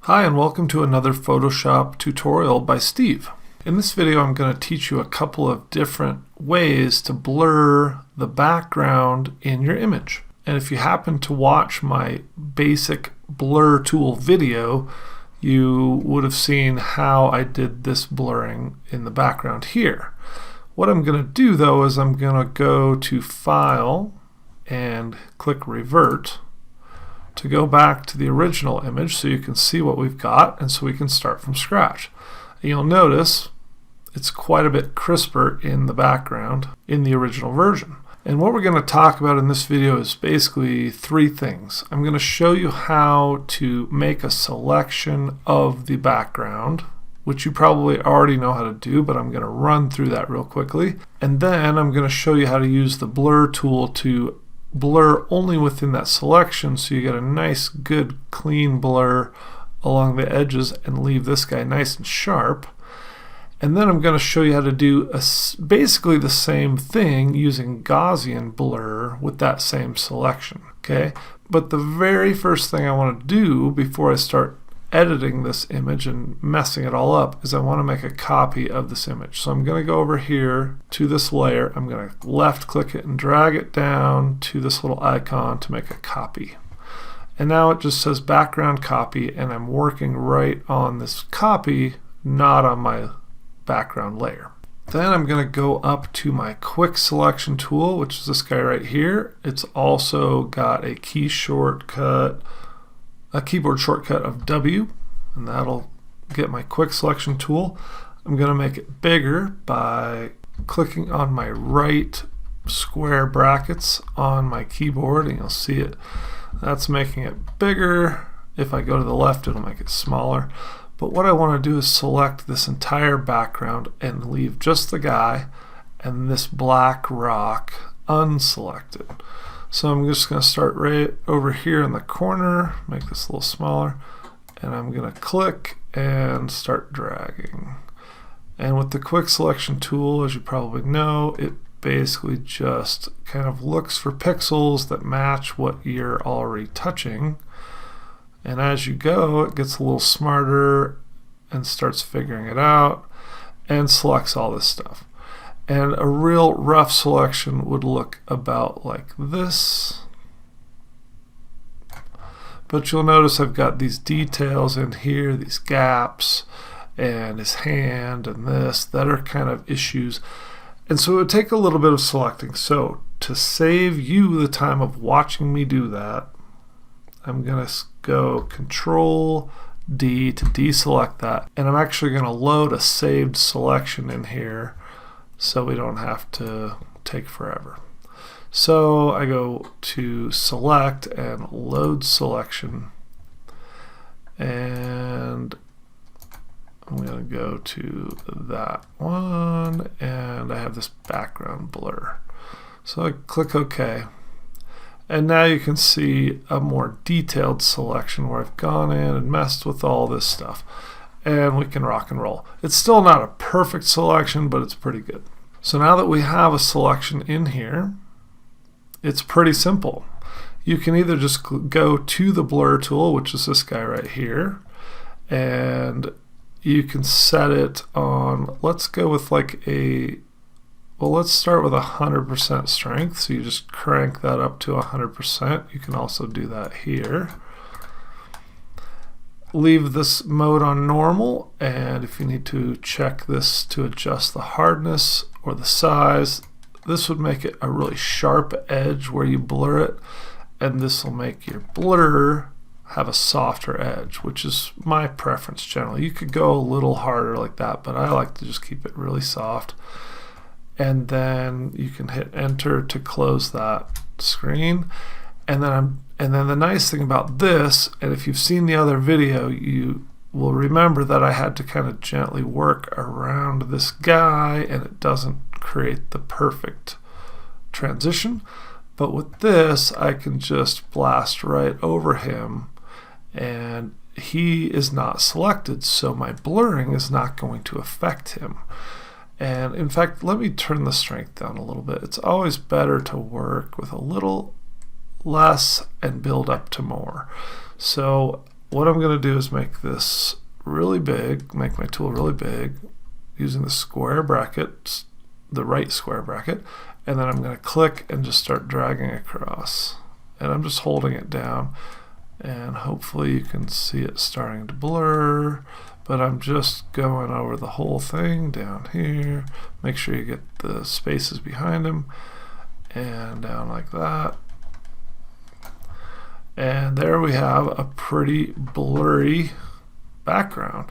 Hi and welcome to another Photoshop tutorial by Steve. In this video I'm going to teach you a couple of different ways to blur the background in your image. And if you happen to watch my basic blur tool video, you would have seen how I did this blurring in the background here. What I'm going to do though is I'm going to go to File and click Revert to go back to the original image so you can see what we've got and so we can start from scratch. And you'll notice it's quite a bit crisper in the background in the original version. And what we're going to talk about in this video is basically three things. I'm going to show you how to make a selection of the background, which you probably already know how to do, but I'm going to run through that real quickly. And then I'm going to show you how to use the blur tool to blur only within that selection so you get a nice good clean blur along the edges and leave this guy nice and sharp. And then I'm going to show you how to do basically the same thing using Gaussian blur with that same selection. Okay, but the very first thing I want to do before I start editing this image and messing it all up is I want to make a copy of this image. So I'm going to go over here to this layer, I'm going to left click it and drag it down to this little icon to make a copy. And now it just says background copy, and I'm working right on this copy, not on my background layer. Then I'm going to go up to my quick selection tool, which is this guy right here. It's also got a keyboard shortcut of W, and that'll get my quick selection tool. I'm going to make it bigger by clicking on my right square brackets on my keyboard, and you'll see it. That's making it bigger. If I go to the left, it'll make it smaller. But what I want to do is select this entire background and leave just the guy and this black rock unselected. So I'm just going to start right over here in the corner, make this a little smaller, and I'm going to click and start dragging. And with the quick selection tool, as you probably know, it basically just kind of looks for pixels that match what you're already touching. And as you go, it gets a little smarter and starts figuring it out and selects all this stuff. And a real rough selection would look about like this. But you'll notice I've got these details in here, these gaps, and his hand and this, that are kind of issues. And so it would take a little bit of selecting. So to save you the time of watching me do that, I'm going to go Control D to deselect that. And I'm actually going to load a saved selection in here so we don't have to take forever. So I go to Select and Load Selection, and I'm going to go to that one, and I have this background blur. So I click OK. And now you can see a more detailed selection where I've gone in and messed with all this stuff. And we can rock and roll. It's still not a perfect selection, but it's pretty good. So now that we have a selection in here, it's pretty simple. You can either just go to the blur tool, which is this guy right here, and you can set it on, let's go with like let's start with 100% strength. So you just crank that up to 100%. You can also do that here. Leave this mode on normal, and if you need to check this to adjust the hardness or the size, this would make it a really sharp edge where you blur it, and this will make your blur have a softer edge, which is my preference generally. You could go a little harder like that, but I like to just keep it really soft. And then you can hit enter to close that screen. And then the nice thing about this, and if you've seen the other video, you will remember that I had to kind of gently work around this guy, and it doesn't create the perfect transition. But with this, I can just blast right over him, and he is not selected, so my blurring is not going to affect him. And in fact, let me turn the strength down a little bit. It's always better to work with a little less and build up to more. So what I'm going to do is make this really big, make my tool really big using the square bracket, the right square bracket, and then I'm going to click and just start dragging across. And I'm just holding it down, and hopefully you can see it starting to blur, but I'm just going over the whole thing down here. Make sure you get the spaces behind him, and down like that. And there we have a pretty blurry background.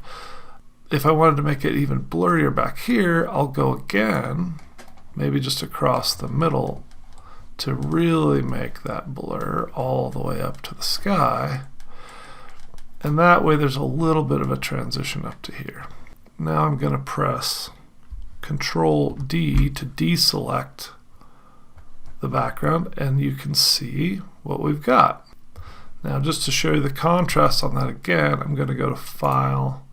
If I wanted to make it even blurrier back here, I'll go again, maybe just across the middle, to really make that blur all the way up to the sky. And that way there's a little bit of a transition up to here. Now I'm going to press Control D to deselect the background, and you can see what we've got. Now, just to show you the contrast on that again, I'm going to go to File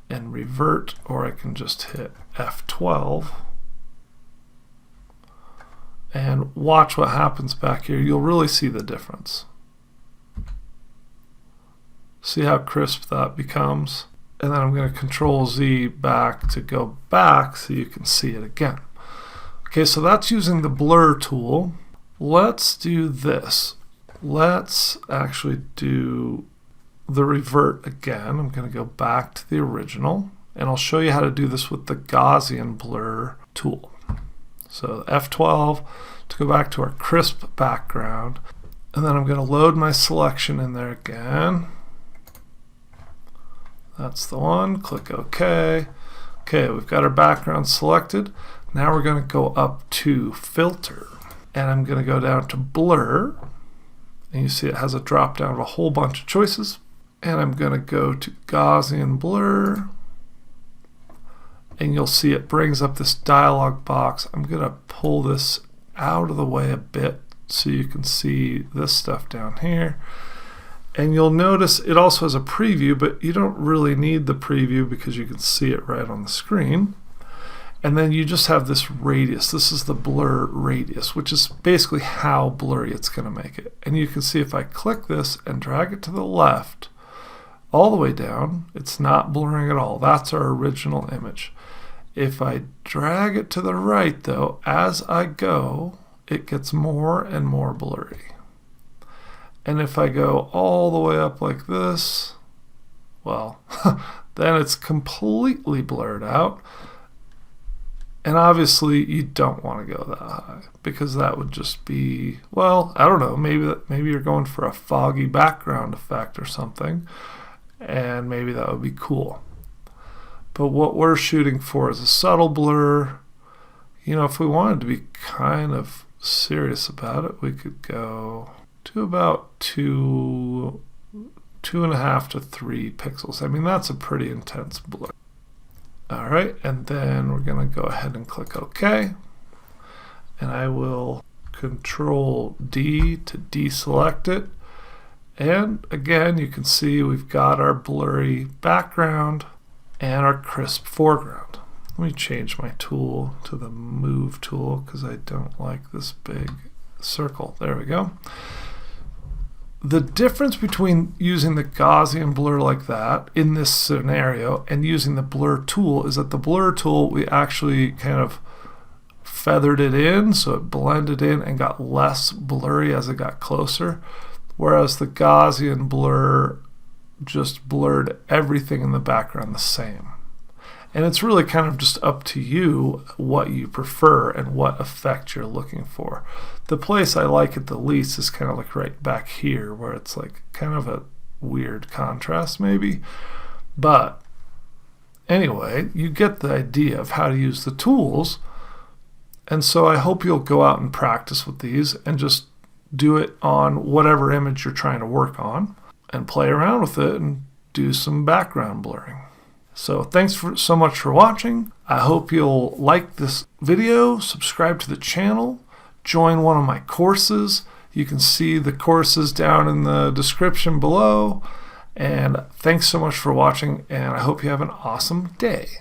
and Revert, or I can just hit F12. And watch what happens back here. You'll really see the difference. See how crisp that becomes? And then I'm going to Control Z back to go back so you can see it again. Okay, so that's using the blur tool. Let's do this. Let's actually do the revert again. I'm going to go back to the original, and I'll show you how to do this with the Gaussian Blur tool. So F12 to go back to our crisp background, and then I'm going to load my selection in there again. That's the one. Click OK. Okay, we've got our background selected. Now we're going to go up to Filter, and I'm going to go down to Blur. And you see it has a drop down of a whole bunch of choices. And I'm going to go to Gaussian Blur. And you'll see it brings up this dialog box. I'm going to pull this out of the way a bit so you can see this stuff down here. And you'll notice it also has a preview, but you don't really need the preview because you can see it right on the screen. And then you just have this radius. This is the blur radius, which is basically how blurry it's going to make it. And you can see if I click this and drag it to the left, all the way down, it's not blurring at all. That's our original image. If I drag it to the right, though, as I go, it gets more and more blurry. And if I go all the way up like this, well, then it's completely blurred out. And obviously you don't want to go that high because that would just be, well, I don't know, maybe you're going for a foggy background effect or something, and maybe that would be cool. But what we're shooting for is a subtle blur. You know, if we wanted to be kind of serious about it, we could go to about 2.5 to 3 pixels. I mean, that's a pretty intense blur. All right, and then we're going to go ahead and click OK. And I will Control D to deselect it. And again, you can see we've got our blurry background and our crisp foreground. Let me change my tool to the Move tool because I don't like this big circle. There we go. The difference between using the Gaussian blur like that in this scenario and using the blur tool is that the blur tool, we actually kind of feathered it in, so it blended in and got less blurry as it got closer, whereas the Gaussian blur just blurred everything in the background the same. And it's really kind of just up to you what you prefer and what effect you're looking for. The place I like it the least is kind of like right back here where it's like kind of a weird contrast maybe. But anyway, you get the idea of how to use the tools. And so I hope you'll go out and practice with these and just do it on whatever image you're trying to work on and play around with it and do some background blurring. So thanks so much for watching. I hope you'll like this video, subscribe to the channel, join one of my courses. You can see the courses down in the description below. And thanks so much for watching, and I hope you have an awesome day.